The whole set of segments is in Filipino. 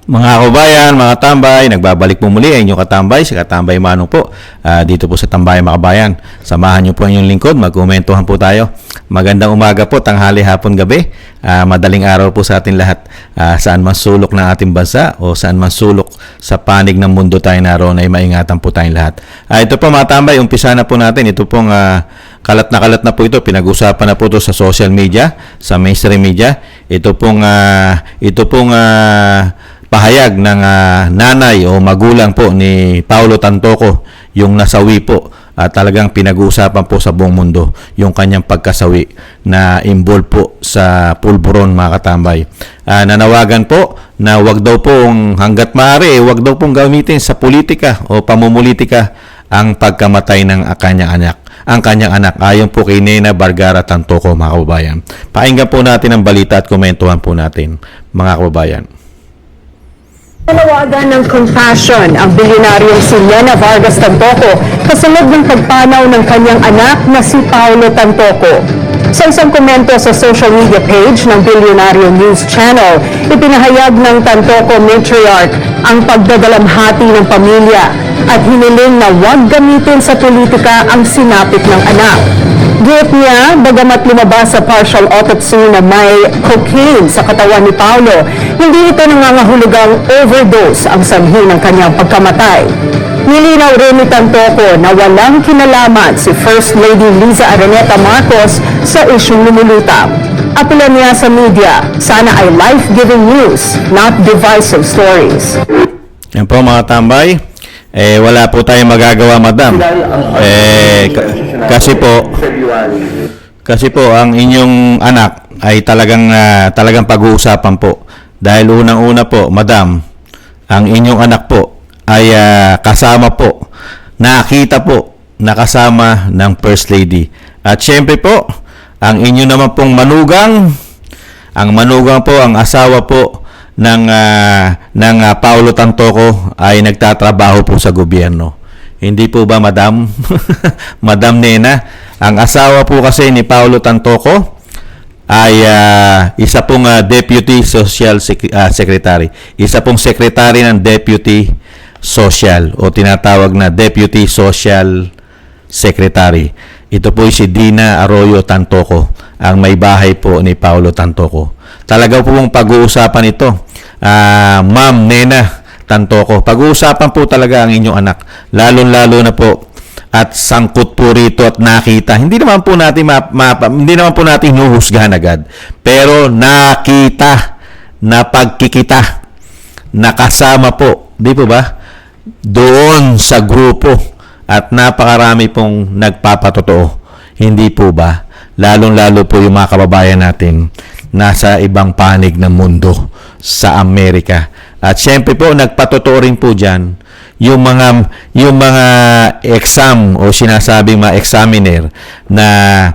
Mga kabayan, mga tambay, nagbabalik po muli ang inyong katambay, si Katambay Manong po, dito po sa Tambayan Mga Kabayan. Samahan niyo po ang inyong lingkod, magkomentuhan po tayo. Magandang umaga po, tanghali, hapon, gabi, madaling araw po sa atin lahat. Saan man sulok ng ating bansa o saan man sulok sa panig ng mundo tayo naroon ay maingatan po tayong lahat. Ito po mga tambay, umpisa na po natin. Ito pong kalat na po ito, pinag-usapan na po ito sa social media, sa mainstream media. Ito pong pahayag ng nanay o magulang po ni Paulo Tantoco, yung nasawi po at talagang pinag-uusapan po sa buong mundo yung kanyang pagkasawi na involved po sa pulburon, mga katambay. Nanawagan po na wag daw pong hanggat maaari, wag daw pong gamitin sa politika o pamumulitika ang pagkamatay ng kanyang anak. Ayon po kay Nena Vergara Tantoco, mga kababayan. Pakinggan po natin ang balita at komentuhan po natin, mga kababayan. Nanawagan ng compassion ang bilyonaryong si Nena Vargas Tantoco kasunod ng pagpanaw ng kanyang anak na si Paulo Tantoco. Sa isang komento sa social media page ng Bilyonaryo News Channel, ipinahayag ng Tantoco matriarch ang pagdadalamhati ng pamilya at hiniling na huwag gamitin sa politika ang sinapit ng anak. Git niya, bagamat lumabas sa partial autopsy na may cocaine sa katawan ni Paulo, hindi ito nangangahulugang overdose ang sanhi ng kanyang pagkamatay. Nilinaw rin ni Tantoco na walang kinalaman si First Lady Liza Araneta Marcos sa isyung lumulutang. Apela niya sa media, sana ay life-giving news, not divisive stories. Yan po mga tambay. Wala po tayong magagawa, madam. Kasi po ang inyong anak ay talagang pag-uusapan po. Dahil unang-una po, madam, ang inyong anak po ay kasama po, nakita po, nakasama ng First Lady. At syempre po, ang inyo naman pong manugang po, ang asawa po ng Paulo Tantoco ay nagtatrabaho po sa gobyerno. Hindi po ba, madam? Madam Nena, ang asawa po kasi ni Paulo Tantoco ay isa pong Deputy Social Secretary. Isa pong Secretary ng Deputy Social o tinatawag na Deputy Social Secretary. Ito po si Dina Arroyo Tantoco, ang may bahay po ni Paulo Tantoco. Talaga po pong pag-uusapan ito, Ma'am Nena Tantoco. Pag-uusapan po talaga ang inyong anak. Lalo-lalo na po at sangkot po rito at nakita. Hindi naman po natin hinuhusgahan agad. Pero nakita, napagkikita, nakasama po, di po ba? Doon sa grupo at napakarami pong nagpapatotoo. Hindi po ba? Lalong-lalo po yung mga kababayan natin nasa ibang panig ng mundo sa Amerika. At syempre po, nagpatotoo rin po dyan yung mga exam o sinasabing mga examiner na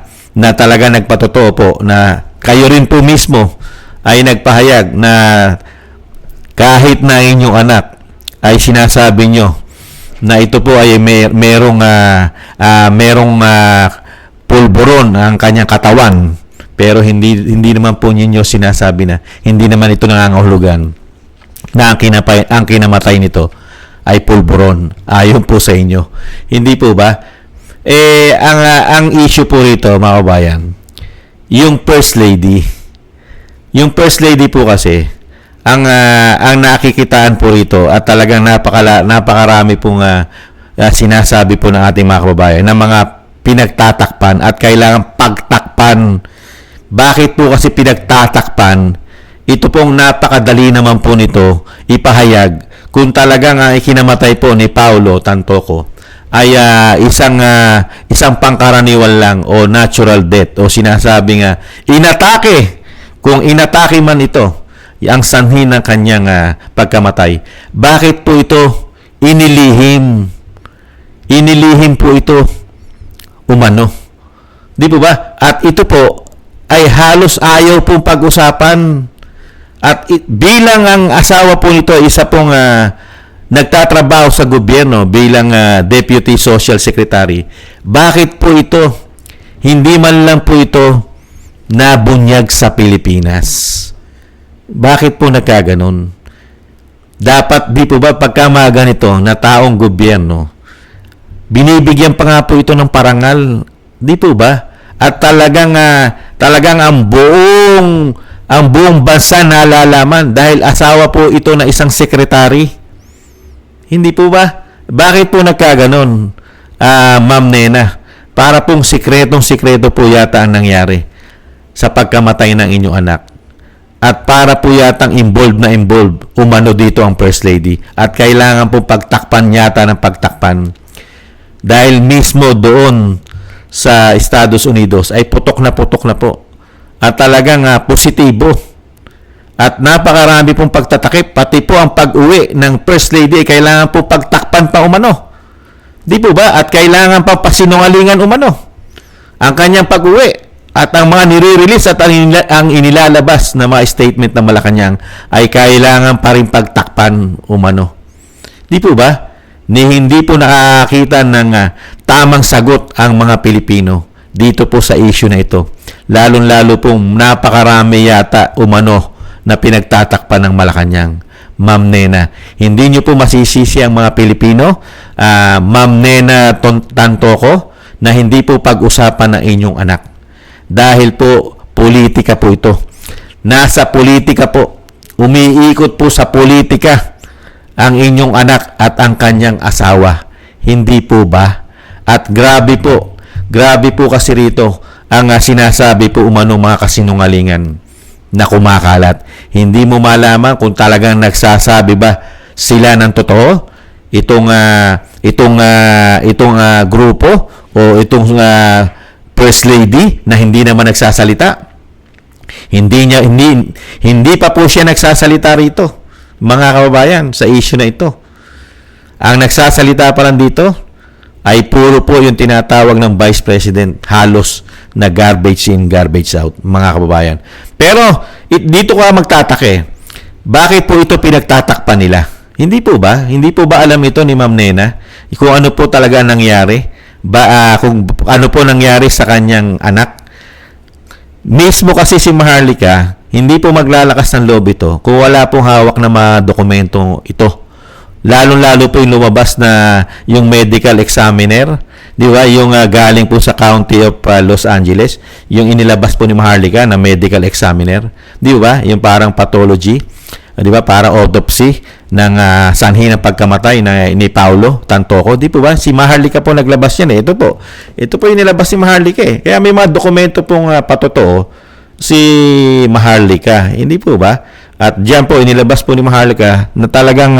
talaga nagpatotoo po na kayo rin po mismo ay nagpahayag na kahit na inyong anak ay sinasabi nyo na ito po ay merong pulburon ang kanyang katawan, pero hindi naman po ninyo sinasabi na hindi naman ito nangangahulugan na ang kinamatay nito ay pulburon. Ayon po sa inyo. Hindi po ba? Ang issue po rito, mga kabayan, yung First Lady. Yung First Lady po kasi, ang nakikitaan po rito at talagang napakarami pong sinasabi po ng ating mga kababayan na mga pinagtatakpan at kailangan pagtakpan. Bakit po kasi pinagtatakpan? Ito pong napakadali naman po nito ipahayag kung talagang ikinamatay po ni Paulo Tantoco ay isang pangkaraniwan lang o natural death o sinasabi nga inatake. Kung inatake man ito ang sanhi ng kanyang pagkamatay, bakit po ito inilihim po ito umano, di po ba? At ito po ay halos ayaw pong pag-usapan. At bilang ang asawa po nito isa pong nagtatrabaho sa gobyerno bilang Deputy Social Secretary, bakit po ito hindi man lang po ito nabunyag sa Pilipinas? Bakit po nagkaganon? Dapat, di po ba, pagka mga ganito na taong gobyerno, binibigyan pa nga po ito ng parangal, di po ba? At talagang ang buong bansa nalalaman dahil asawa po ito na isang sekretary. Hindi po ba? Bakit po nagkaganon, Ma'am Nena? Para pong sikretong-sikreto po yata ang nangyari sa pagkamatay ng inyong anak. At para po yatang involved umano dito ang First Lady. At kailangan po pagtakpan yata ng pagtakpan. Dahil mismo doon sa Estados Unidos ay putok na po. At talagang positibo. At napakarami pong pagtatakip. Pati po ang pag-uwi ng First Lady ay kailangan po pagtakpan pa umano. Di po ba? At kailangan pa pasinungalingan umano. Ang kanyang pag-uwi. At ang mga nire-release at ang inilalabas na mga statement ng Malacanang ay kailangan pa rin pagtakpan umano. Di po ba? Hindi po nakakita ng tamang sagot ang mga Pilipino dito po sa issue na ito. Lalong-lalo pong napakarami yata umano na pinagtatakpan ng Malacanang. Ma'am Nena, hindi nyo po masisisi ang mga Pilipino, Ma'am Nena Tantoco, na hindi po pag-usapan ng inyong anak. Dahil po, politika po ito. Nasa politika po. Umiikot po sa politika ang inyong anak at ang kanyang asawa. Hindi po ba? At grabe po kasi rito ang sinasabi po umano mga kasinungalingan na kumakalat. Hindi mo malaman kung talagang nagsasabi ba sila ng totoo? Itong grupo o itong First Lady na hindi naman nagsasalita. Hindi pa po siya nagsasalita rito, mga kababayan, sa issue na ito. Ang nagsasalita pa lang dito ay puro po yung tinatawag ng Vice President, halos na garbage in, garbage out, mga kababayan. Pero dito ka magtatake. Bakit po ito pinagtatakpan nila? Hindi po ba alam ito ni Ma'am Nena kung ano po talaga nangyari? Kung ano po nangyari sa kanyang anak. Mismo kasi si Maharlika, hindi po maglalakas ng loob ito kung wala pong hawak na mga dokumento ito. Lalo-lalo po yung lumabas na yung medical examiner, di ba? Yung galing po sa County of Los Angeles, yung inilabas po ni Maharlika na medical examiner, di ba? Yung parang pathology, di ba? Para autopsy ng sanhi ng pagkamatay ni Paulo Tantoco. Di po ba? Si Maharlika po naglabas yan eh. Ito po yung nilabas si Maharlika eh. Kaya may mga dokumento pong patotoo si Maharlika. Hindi po ba? At diyan po inilabas po ni Maharlika na talagang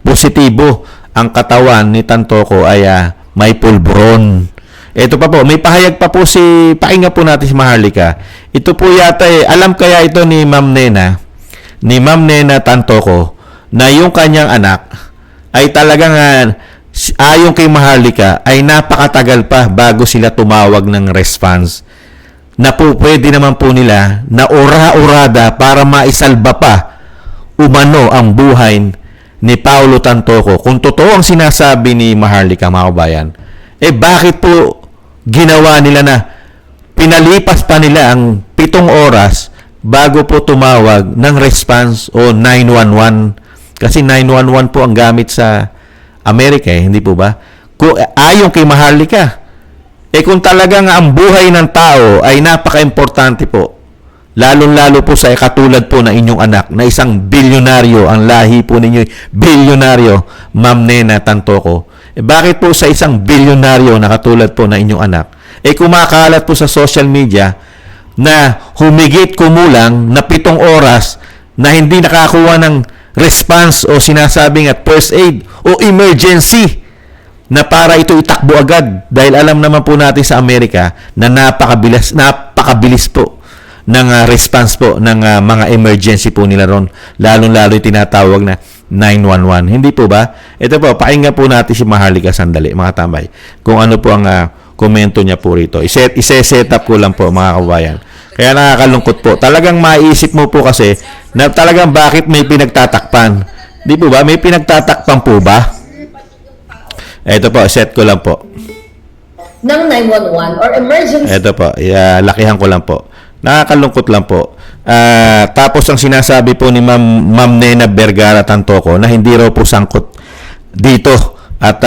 positibo ang katawan ni Tantoco ay may pulburon. Ito pa po, may pahayag pa po pakinggan po natin si Maharlika. Ito po yata alam kaya ito ni Ma'am Nena Tantoco na yung kanyang anak ay talagang ayon kay Maharlika ay napakatagal pa bago sila tumawag ng response na po pwede naman po nila na ora-orada para maisalba pa umano ang buhay ni Paulo Tantoco. Kung totoo ang sinasabi ni Maharlika, mga kabayan, bakit po ginawa nila na pinalipas pa nila ang 7 oras bago po tumawag ng response o 911? Kasi 911 po ang gamit sa Amerika hindi po ba? Ayon kay Maharlika, kung talagang ang buhay ng tao ay napaka-importante po, lalong-lalo po sa katulad po na inyong anak, na isang bilyonaryo, ang lahi po ninyo, bilyonaryo, Ma'am Nena Tantoco. Bakit po sa isang bilyonaryo na katulad po na inyong anak, kumakalat po sa social media na humigit kumulang na 7 oras na hindi nakakuha ng response o sinasabing at first aid o emergency na para ito itakbo agad dahil alam naman po natin sa Amerika na napakabilis po ng response po ng mga emergency po nila ron, lalong-lalo yung tinatawag na 911. Hindi po ba? Ito po, pakinggan po natin si Maharlika sandali, mga tambay, kung ano po ang komento niya po rito. Ise-set up ko lang po, mga kabayan. Kaya nakakalungkot po. Talagang maiisip mo po kasi na talagang bakit may pinagtatakpan. Di po ba? May pinagtatakpan po ba? Ito po, set ko lang po. Ng 911 or emergency. Ito po, lakihan ko lang po. Nakakalungkot lang po. Tapos ang sinasabi po ni Ma'am Nena Vergara Tantoco na hindi raw po sangkot dito at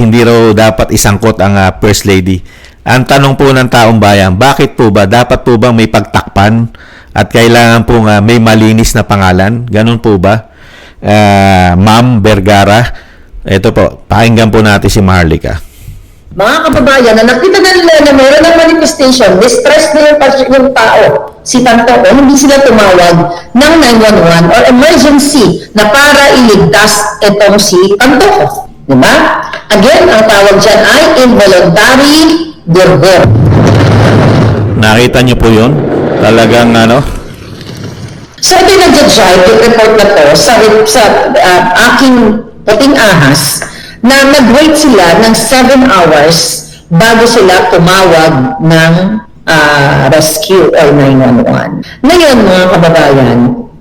hindi raw dapat isangkot ang First Lady. Ang tanong po ng taong bayan, bakit po ba? Dapat po bang may pagtakpan at kailangan po may malinis na pangalan? Ganun po ba? Ma'am Vergara, ito po, pakinggan po natin si Maharlika. Mga kababayan, na nakita na nila na meron ng manifestation, distress na yung tao, si Tantoco, hindi sila tumawag ng 911 or emergency na para iligtas itong si Tantoco. Diba? Again, ang tawag dyan ay involuntary burger. Nakita niyo po yun? Talagang So ito yung nag-jive, yung report na to sa aking puting ahas na nag-wait sila ng 7 hours bago sila tumawag ng rescue or 911. Ngayon mga kababayan,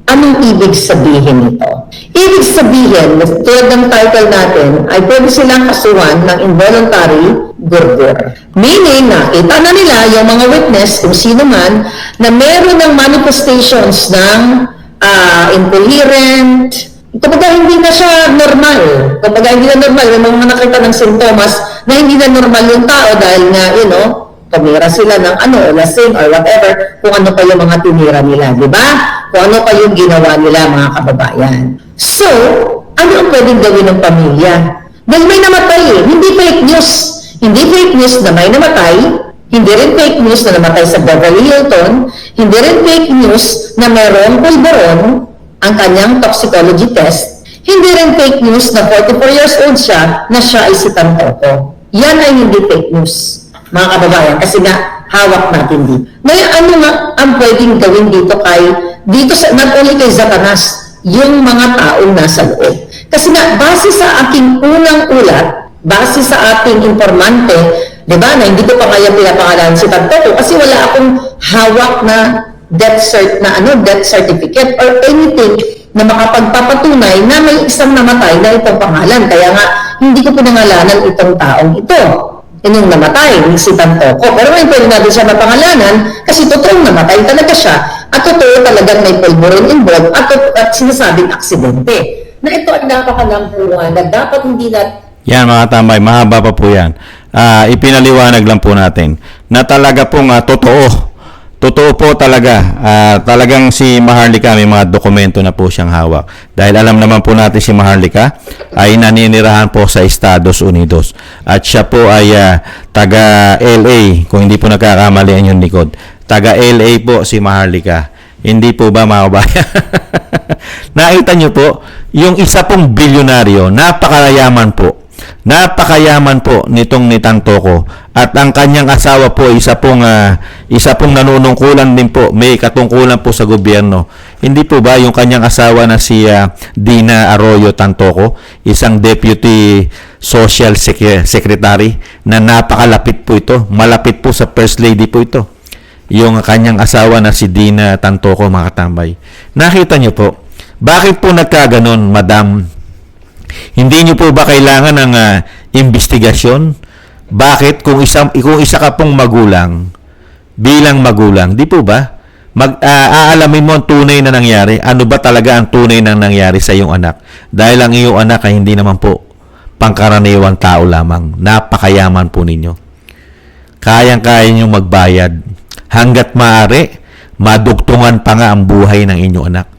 anong ibig sabihin nito? Ibig sabihin, tulad ng title natin, ay pwede silang kasuhan ng involuntary burger. Meaning, nakita na nila yung mga witness, kung sino man, na meron ng manifestations ng incoherent, kumbaga hindi na siya normal. Kumbaga hindi na normal. May mga nakita ng sintomas na hindi na normal yung tao dahil nga, tumira sila ng lasing or whatever, kung ano pa yung mga tinira nila, di ba? Kung ano pa yung ginawa nila, mga kababayan. So, ano ang pwedeng gawin ng pamilya? Dahil may namatay hindi fake news. Hindi fake news na may namatay, hindi rin fake news na namatay sa Beverly Hilton, hindi rin fake news na merong pulburon ang kanyang toxicology test, hindi rin fake news na 44 years old siya na siya ay si Tantoco. Yan ay hindi fake news, mga kababayan, kasi nga hawak natin dito. Ngayon, ano nga ang pwedeng gawin dito sa, not only kay Satanas, yung mga taong nasa loob. Kasi nga, base sa aking unang ulat, base sa ating informante, di ba, na hindi ko pa kaya pinapangalanan si Tantoco kasi wala akong hawak na death certificate or anything na makapagpapatunay na may isang namatay na itong pangalan. Kaya nga, hindi ko pinangalanan itong taong ito. Yung namatay, si Tantoco. Pero ngayon pwede natin siya mapangalanan kasi totoong namatay talaga siya at totoo talagang may pulburon involved at sinasabing aksidente. Na ito ay napakalampungan na dapat hindi na... Yan mga tambay, mahaba pa po yan. Ipinaliwanag lang po natin na talaga pong totoo po talaga. Talagang si Maharlika may mga dokumento na po siyang hawak. Dahil alam naman po natin si Maharlika ay naninirahan po sa Estados Unidos. At siya po ay taga LA, kung hindi po nagkakamali ang yung likod. Taga LA po si Maharlika. Hindi po ba mga kabayan? Nakita niyo po, yung isa pong bilyonaryo, napakayaman po nitong ni Tantoco at ang kanyang asawa po isa pong nanunungkulan din po, may katungkulan po sa gobyerno. Hindi po ba yung kanyang asawa na si Dina Arroyo Tantoco, isang deputy social secretary na napakalapit po ito, malapit po sa First Lady po ito. Yung kanyang asawa na si Dina Tantoco, mga katambay. Nakita niyo po, bakit po nagkaganon, madam? Hindi niyo po ba kailangan ng investigasyon? Bakit kung isa ka pong magulang, bilang magulang, di po ba? Aalamin mo ang tunay na nangyari. Ano ba talaga ang tunay na nangyari sa iyong anak? Dahil ang iyong anak ay hindi naman po pangkaraniwang tao lamang. Napakayaman po ninyo. Kayang-kaya niyo magbayad. Hanggat maaari, madugtungan pa nga ang buhay ng inyong anak.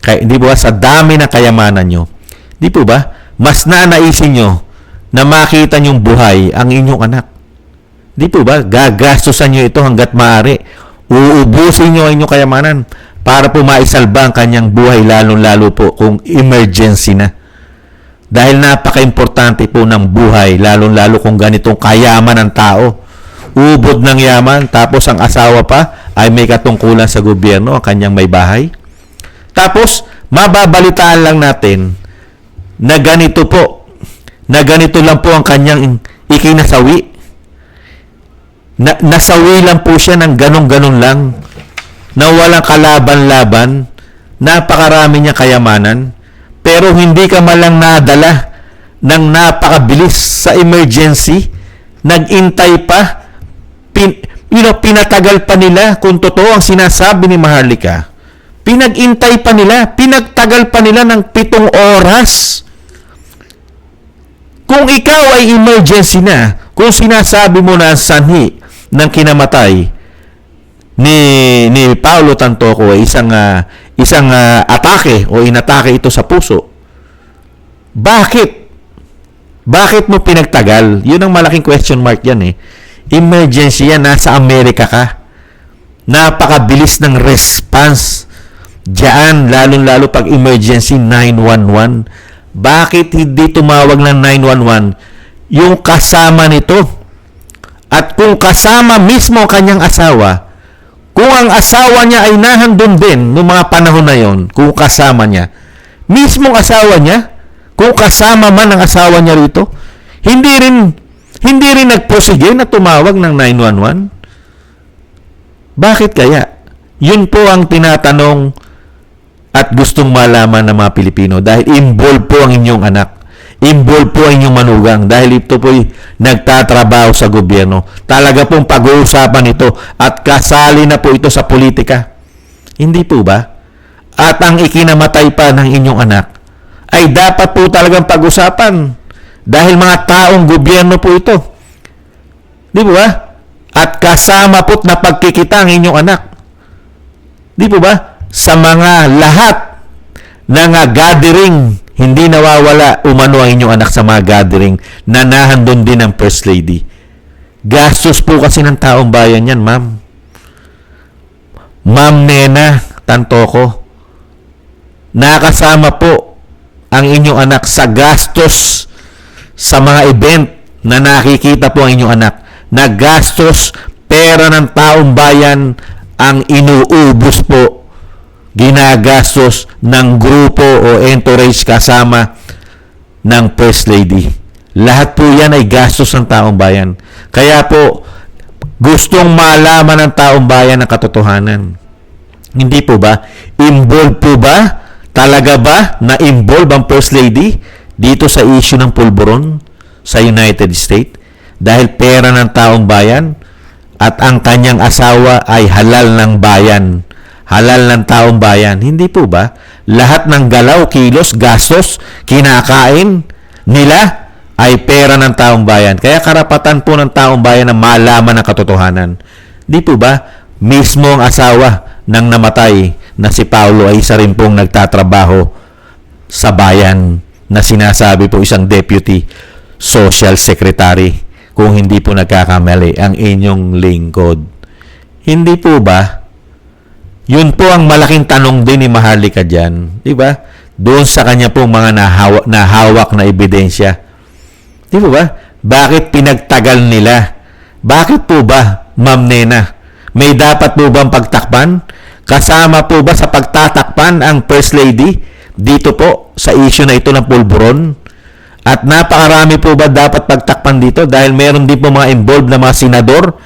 Kaya, di ba, sa dami ng kayamanan nyo, di po ba, mas nanaisin nyo na makita nyong buhay ang inyong anak. Di po ba, gagastusan nyo ito hanggat maaari. Uubusin nyo ang inyong kayamanan para po maisalba ang kanyang buhay, lalong-lalo po kung emergency na. Dahil napaka-importante po ng buhay, lalong-lalo kung ganitong kayaman ng tao. Ubod ng yaman, tapos ang asawa pa ay may katungkulan sa gobyerno, ang kanyang may bahay. Tapos, mababalitaan lang natin na ganito lang po ang kanyang ikinasawi. Nasawi lang po siya ng ganun-ganun lang, na walang kalaban-laban, napakarami niyang kayamanan, pero hindi ka malang nadala ng napakabilis sa emergency, nag-intay pa, pinatagal pa nila kung totoo ang sinasabi ni Maharlika Pinag-intay pa nila, pinagtagal pa nila ng 7 oras. Kung ikaw ay emergency na, kung sinasabi mo na sanhi ng kinamatay ni Paulo Tantoco ay isang atake o inatake ito sa puso, bakit mo pinagtagal? Yun ang malaking question mark yan eh. Emergency yan, nasa Amerika ka. Napakabilis ng response diyan, lalong-lalo pag emergency 911. Bakit hindi tumawag ng 911 yung kasama nito? At kung kasama mismo ang kanyang asawa, kung ang asawa niya ay nahandun din noong mga panahon na yon, kung kasama niya, mismong asawa niya, kung kasama man ang asawa niya rito, hindi rin nagprosige na tumawag ng 911. Bakit kaya? Yun po ang tinatanong at gustong malaman ng mga Pilipino dahil involved po ang inyong anak. Involved po ang inyong manugang dahil ito po'y nagtatrabaho sa gobyerno. Talaga pong pag-uusapan ito at kasali na po ito sa politika. Hindi po ba? At ang ikinamatay pa ng inyong anak ay dapat po talagang pag-usapan dahil mga taong gobyerno po ito. Di po ba? At kasama po't na pagkikita ang inyong anak. Di po ba? Sa mga lahat ng gathering, hindi nawawala umano ang inyong anak sa mga gathering na nahandun din ng First Lady. Gastos po kasi ng taong bayan yan, ma'am. Ma'am Nena Tantoco, nakasama po ang inyong anak sa gastos sa mga event na nakikita po ang inyong anak. Nagastos, pera ng taong bayan ang inuubos po, ginagastos ng grupo o entourage kasama ng First Lady. Lahat po yan ay gastos ng taong bayan. Kaya po, gustong malaman ng taong bayan ang katotohanan. Hindi po ba? Involved po ba? Talaga ba na involved ang First Lady dito sa issue ng pulburon sa United States? Dahil pera ng taong bayan at ang kanyang asawa ay halal ng bayan. Halal ng taong bayan. Hindi po ba? Lahat ng galaw, kilos, gastos, kinakain nila ay pera ng taong bayan. Kaya karapatan po ng taong bayan na malaman ang katotohanan. Hindi po ba? Mismo ang asawa ng namatay na si Paulo ay isa rin pong nagtatrabaho sa bayan na sinasabi po isang deputy social secretary, kung hindi po nagkakamali ang inyong lingkod. Hindi po ba? Yun po ang malaking tanong din ni Maharlika dyan. Di ba? Doon sa kanya pong mga nahawak na ebidensya. Di po ba? Bakit pinagtagal nila? Bakit po ba, Ma'am Nena? May dapat po bang pagtakpan? Kasama po ba sa pagtatakpan ang First Lady dito po sa issue na ito ng pulburon? At napakarami po ba dapat pagtakpan dito dahil meron din po mga involved na mga senador?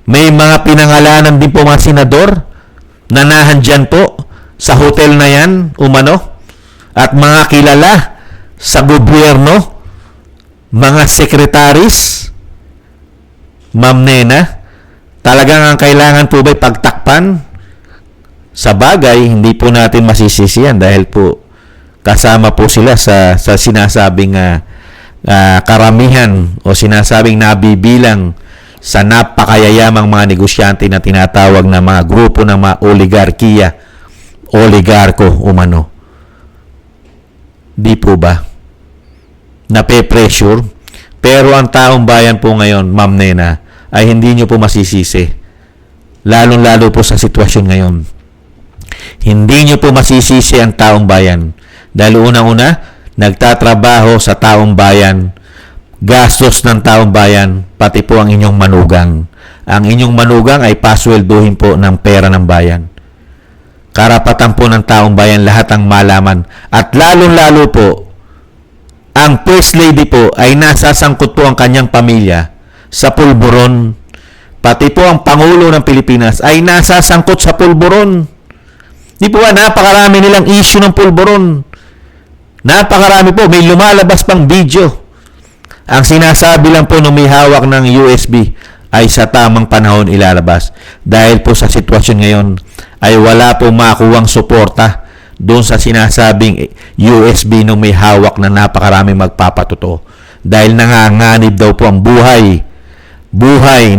May mga pinangalanan din po mga senador na nahandyan po sa hotel na yan, umano? At mga kilala sa gobyerno, mga sekretaris, Ma'am Nena, talagang ang kailangan po ba'y pagtakpan? Sa bagay, hindi po natin masisisiyan dahil po kasama po sila sa sinasabing karamihan o sinasabing nabibilang sa napakayayamang mga negosyante na tinatawag na mga grupo ng mga oligarkiya, oligarko umano. Di po ba? Nape-pressure. Pero ang taong bayan po ngayon, Ma'am Nena, ay hindi nyo po masisisi. Lalong-lalo po sa sitwasyon ngayon. Hindi nyo po masisisi ang taong bayan. Dahil unang-una, nagtatrabaho sa taong bayan, gastos ng taong bayan, pati po ang inyong manugang. Ang inyong manugang ay pasweldohin po ng pera ng bayan. Karapatan po ng taong bayan lahat ang malaman. At lalong-lalo po, ang First Lady po ay nasasangkot po ang kanyang pamilya sa pulburon. Pati po ang Pangulo ng Pilipinas ay nasasangkot sa pulburon. Di po ba, napakarami nilang issue ng pulburon. Napakarami po, may lumalabas pang video. Ang sinasabi lang po nung may hawak ng USB ay sa tamang panahon ilalabas. Dahil po sa sitwasyon ngayon ay wala po makuwang suporta doon sa sinasabing USB nung may hawak na napakaraming magpapatotoo. Dahil nanganganib daw po ang buhay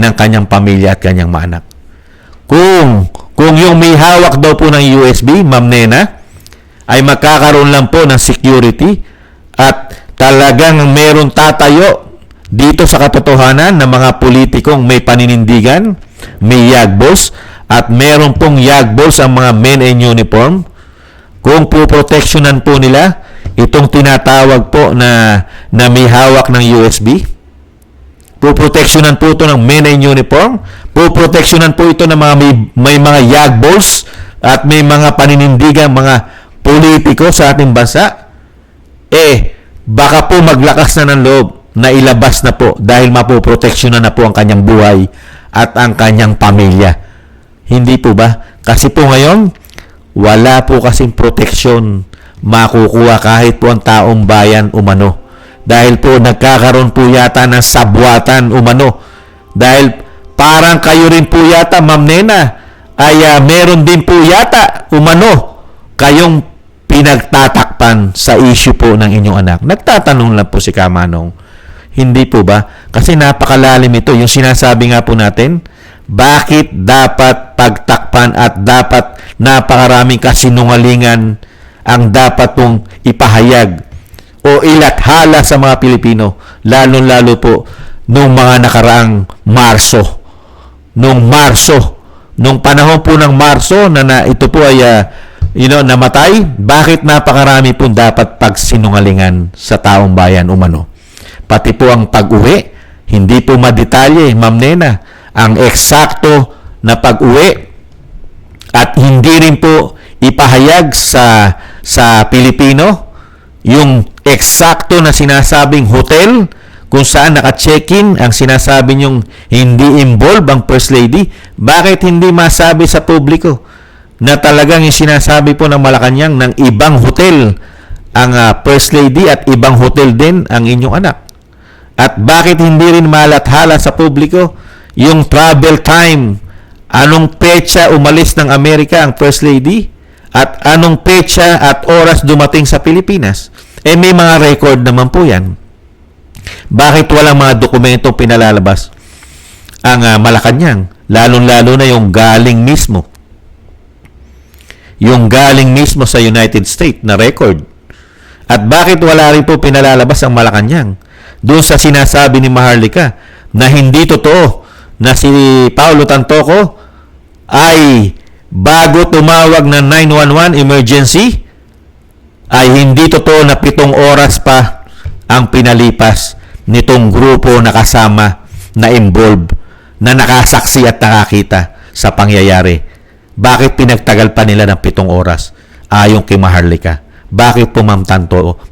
ng kanyang pamilya at kanyang mga anak. Kung yung may hawak daw po ng USB, Ma'am Nena, ay magkakaroon lang po ng security at talagang meron tatayo dito sa katotohanan ng mga politikong may paninindigan, may yagbos, at meron pong yagbos ang mga men in uniform. Kung puproteksyonan po nila itong tinatawag po na may hawak ng USB, puproteksyonan po ito ng men in uniform, puproteksyonan po ito ng mga may mga yagbos at may mga paninindigan, mga politiko sa ating bansa, baka po maglakas na ng loob na ilabas na po dahil mapoproteksyonan na po ang kanyang buhay at ang kanyang pamilya. Hindi po ba? Kasi po ngayon, wala po kasing proteksyon makukuha kahit po ang taong bayan umano. Dahil po nagkakaroon po yata ng sabwatan umano. Dahil parang kayo rin po yata, Ma'am Nena, ay meron din po yata umano kayong pinagtatakpan sa issue po ng inyong anak. Nagtatanong lang po si Kamanong. Hindi po ba? Kasi napakalalim ito. Yung sinasabi nga po natin, bakit dapat pagtakpan at dapat napakaraming kasinungalingan ang dapat pong ipahayag o ilathala sa mga Pilipino, lalo-lalo po nung mga nakaraang Marso. Nung panahon po ng Marso na ito po ay namatay, bakit napakarami po dapat pagsinungalingan sa taong bayan umano? Pati po ang pag-uwi, hindi po madetalye, Ma'am Nena, ang eksakto na pag-uwi at hindi rin po ipahayag sa Pilipino yung eksakto na sinasabing hotel kung saan naka-check-in ang sinasabi nyong hindi involved ang First Lady. Bakit hindi masabi sa publiko na talagang yung sinasabi po ng Malacanang ng ibang hotel ang First Lady at ibang hotel din ang inyong anak? At bakit hindi rin malathala sa publiko yung travel time? Anong petsa umalis ng Amerika ang First Lady? At anong petsa at oras dumating sa Pilipinas? May mga record naman po yan. Bakit walang mga dokumentong pinalalabas ang Malacanang? Lalong-lalo na yung galing mismo. Yung galing mismo sa United States na record. At bakit wala rin po pinalalabas ang Malacanang? Doon sa sinasabi ni Maharlika na hindi totoo na si Paulo Tantoco ay bago tumawag ng 911 emergency ay hindi totoo na 7 oras pa ang pinalipas nitong grupo na kasama na involved na nakasaksi at nakakita sa pangyayari. Bakit pinagtagal pa nila ng 7 oras ayon kay Maharlika? Bakit po Ma'am Tantoco,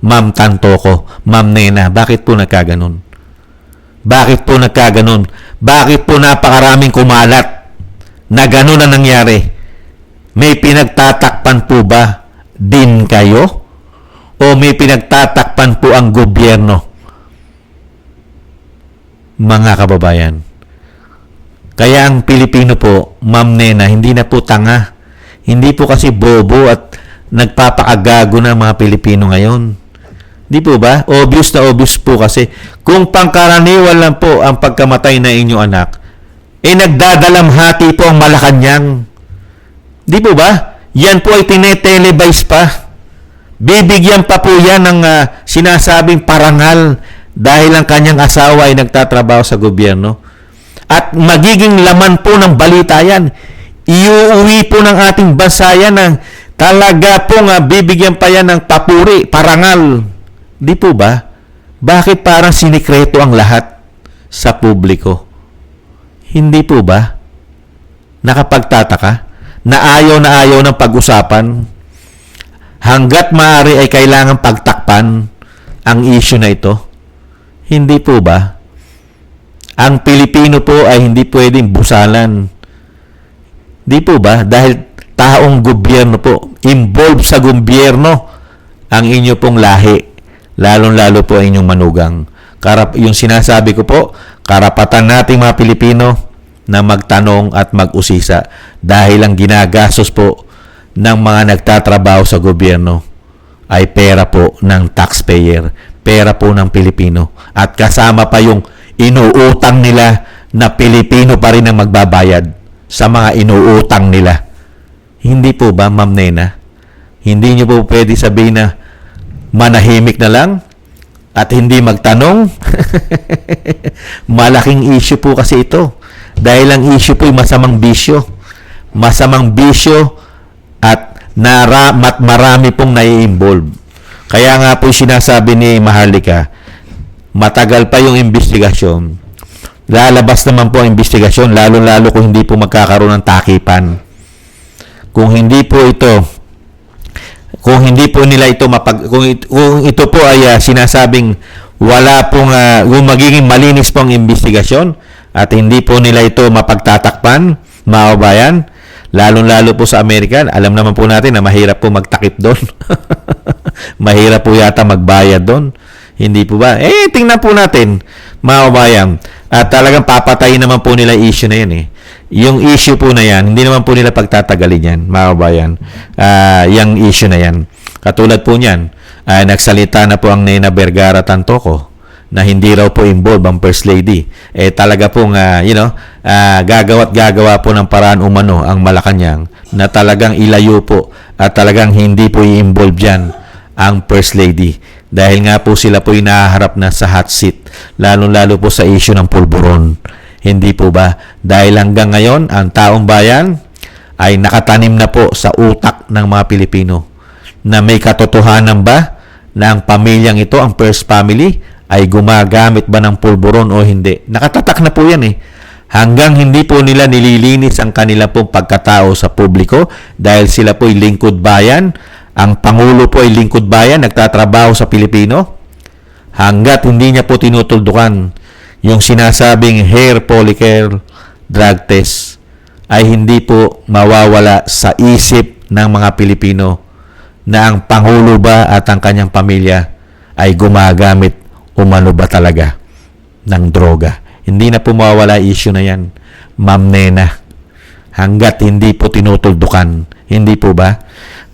Ma'am Nena, bakit po nagkaganon? Bakit po nagkaganon? Bakit po napakaraming kumalat na ganon na nangyari? May pinagtatakpan po ba din kayo? O may pinagtatakpan po ang gobyerno? Mga kababayan, kaya ang Pilipino po, Ma'am Nena, hindi na po tanga. Hindi po kasi bobo at nagpapakagago na mga Pilipino ngayon. Di po ba? Obvious na obvious po kasi kung pangkaraniwan lang po ang pagkamatay na inyong anak, nagdadalamhati po ang Malacanang. Di po ba? Yan po ay tinetelevise pa. Bibigyan pa po yan ng sinasabing parangal dahil ang kanyang asawa ay nagtatrabaho sa gobyerno. At magiging laman po ng balita yan. Iuuwi po ng ating bansa yan ng talaga po bibigyan pa yan ng papuri, parangal. Di po ba? Bakit parang sinikreto ang lahat sa publiko? Hindi po ba? Nakapagtataka na ayaw ng pag-usapan. Hanggat maaari ay kailangan pagtakpan ang issue na ito. Hindi po ba? Ang Pilipino po ay hindi pwedeng busalan. Di po ba? Dahil taong gobyerno po, involved sa gobyerno ang inyo pong lahi, lalong-lalo po ang inyong manugang. Yung sinasabi ko po, Karapatan nating mga Pilipino na magtanong at mag-usisa dahil ang ginagastos po ng mga nagtatrabaho sa gobyerno ay pera po ng taxpayer, pera po ng Pilipino. At kasama pa yung inuutang nila na Pilipino pa rin ang magbabayad sa mga inuutang nila. Hindi po ba, Ma'am Nena? Hindi nyo po pwede sabihin na manahimik na lang at hindi magtanong? Malaking issue po kasi ito. Dahil ang issue po ay masamang bisyo. Masamang bisyo at marami pong nai-involve. Kaya nga po sinasabi ni Maharlika, matagal pa yung investigasyon. Lalabas naman po ang investigasyon, lalo-lalo kung hindi po magkakaroon ng takipan. Kung hindi po nila ito kung ito po ay sinasabing wala pong kung magiging malinis pong investigasyon at hindi po nila ito mapagtatakpan, mga kabayan, lalo-lalo po sa Amerika, alam naman po natin na mahirap po magtakip doon. Mahirap po yata magbayad doon. Hindi po ba? Tingnan po natin, mga kabayan. At talagang papatayin naman po nila issue na yan eh. Yung issue po na yan, hindi naman po nila pagtatagalin yan, mga kabayan. Yung issue na yan. Katulad po niyan, nagsalita na po ang Nena Vergara Tantoco na hindi raw po involved ang First Lady. Talaga pong, gagawa po ng paraan umano ang Malacanang na talagang ilayo po at talagang hindi po i-involve dyan ang First Lady. Dahil nga po sila po inaharap na sa hot seat, lalo-lalo po sa issue ng pulburon. Hindi po ba? Dahil hanggang ngayon, ang taong bayan ay nakatanim na po sa utak ng mga Pilipino na may katotohanan ba na ang pamilyang ito, ang First Family, ay gumagamit ba ng pulburon o hindi. Nakatatak na po yan eh. Hanggang hindi po nila nililinis ang kanila pong pagkatao sa publiko dahil sila po ay lingkod bayan. Ang Pangulo po ay lingkod bayan, nagtatrabaho sa Pilipino. Hanggat hindi niya po tinutuldukan yung sinasabing hair follicle drug test ay hindi po mawawala sa isip ng mga Pilipino na ang Pangulo ba at ang kanyang pamilya ay gumagamit umano ba talaga ng droga. Hindi na po mawawala issue na yan, Ma'am Nena. Hanggat hindi po tinutuldukan. Hindi po ba?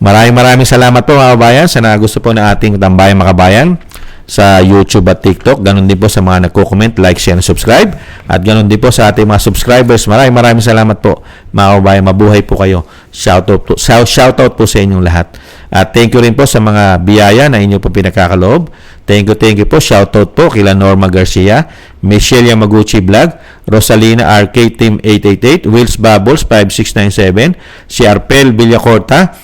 Maraming salamat po mga kabayan sa nagusto po ng ating Tambayang Mga Kabayan sa YouTube at TikTok. Ganon din po sa mga nagko-comment, like, share, and subscribe. At ganon din po sa ating mga subscribers. Maraming salamat po mga kabayan. Mabuhay po kayo. Shoutout po sa inyong lahat. At thank you rin po sa mga biyaya na inyo po pinakakaloob. Thank you po. Shoutout po kila Norma Garcia, Michelle Yamaguchi Vlog, Rosalina RK Team 888, Wills Bubbles 5697, si Arpel Villacorta,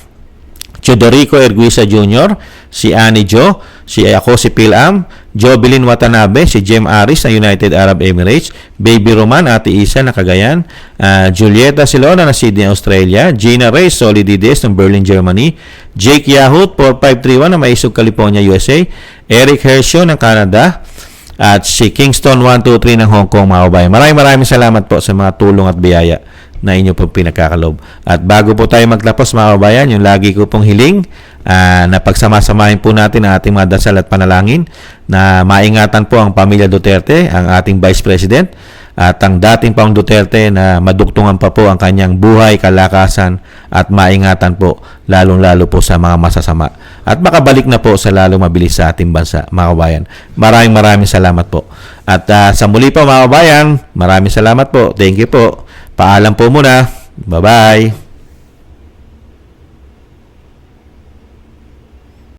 Chodorico Erguisa Jr., si Annie Jo, si Pilam, Jovelyn Watanabe, si Jem Aris ng United Arab Emirates, Baby Roman, Ate Isa na Cagayan, Julieta Silona na Sydney, Australia, Gina Reyes Solidides ng Berlin, Germany, Jake Yahut 4531 na Maisog, California, USA, Eric Hershio ng Canada, at si Kingston 123 ng Hong Kong, mga kabayan. Maraming salamat po sa mga tulong at biyaya na inyo pong pinagkakalob. At bago po tayo magtapos, mga kabayan, yung lagi ko pong hiling na pagsamasamahin po natin ang ating mga dasal at panalangin na maingatan po ang pamilya Duterte, ang ating Vice President at ang dating Pangulong Duterte na madugtungan pa po ang kanyang buhay, kalakasan at maingatan po lalong-lalo po sa mga masasama at makabalik na po sa lalong mabilis sa ating bansa, mga kabayan. Maraming salamat po. At sa muli po, mga kabayan, maraming salamat po. Thank you po. Paalam po muna. Bye-bye.